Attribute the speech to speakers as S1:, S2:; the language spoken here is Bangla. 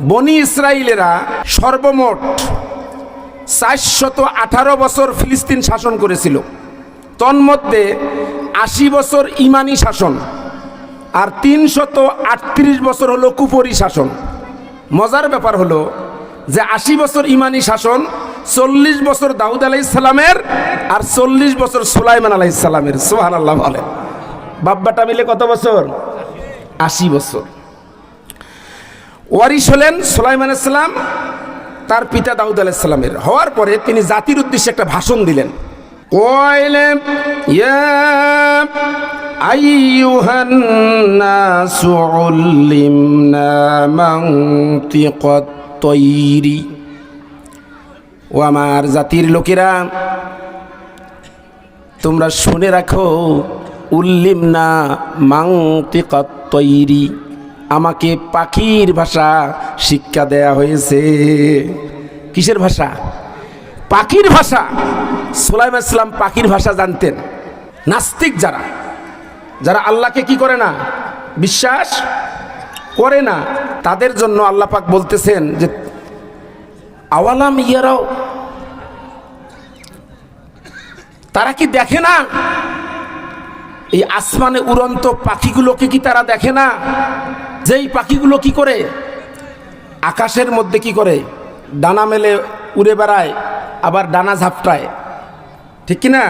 S1: বনি ইসরাইলেরা সর্বমোট 418 বছর ফিলিস্তিন শাসন করেছিল। তন্মধ্যে 80 বছর ইমানি শাসন আর 338 বছর হলো কুফরি শাসন। মজার ব্যাপার হলো যে 80 বছর ইমানি শাসন, 40 বছর দাউদ আলাইহিস সালামের আর 40 বছর সুলাইমান আলাইহিস সালামের। সুবহানাল্লাহ বলেন। বাব্বাটা মিলে কত বছর? 80 বছর। ওয়ারিশ হলেন সুলাইমান আলাইহিস সালাম, তার পিতা দাউদ আলাইহিস সালামের। হওয়ার পরে তিনি জাতির উদ্দেশ্যে একটা ভাষণ দিলেন। কয়লে ইয়া আইয়ুহান নাসু উল্লিমনা মানতিকাত তৈরি। ও আমার জাতির লোকেরা, তোমরা শুনে রাখো, উল্লিমনা মানতিকাত তৈরি, আমাকে পাখির ভাষা শিক্ষা দেয়া হয়েছে। কিসের ভাষা? পাখির ভাষা। সুলাইমান আলাইহিস সালাম পাখির ভাষা জানতেন। নাস্তিক যারা যারা আল্লাহকে কি করে না, বিশ্বাস করে না, তাদের জন্য আল্লাহ পাক বলতেছেন যে আওয়ালাম ইয়ারাও, তারা কি দেখে না? এই আসমানে উড়ন্ত পাখিগুলোকে কি তারা দেখে না? যেই পাখিগুলো কি করে আকাশের মধ্যে কি করে ডানা মেলে উড়ে বেড়ায়, আবার ডানা ঝাপটায়, ঠিক কি না?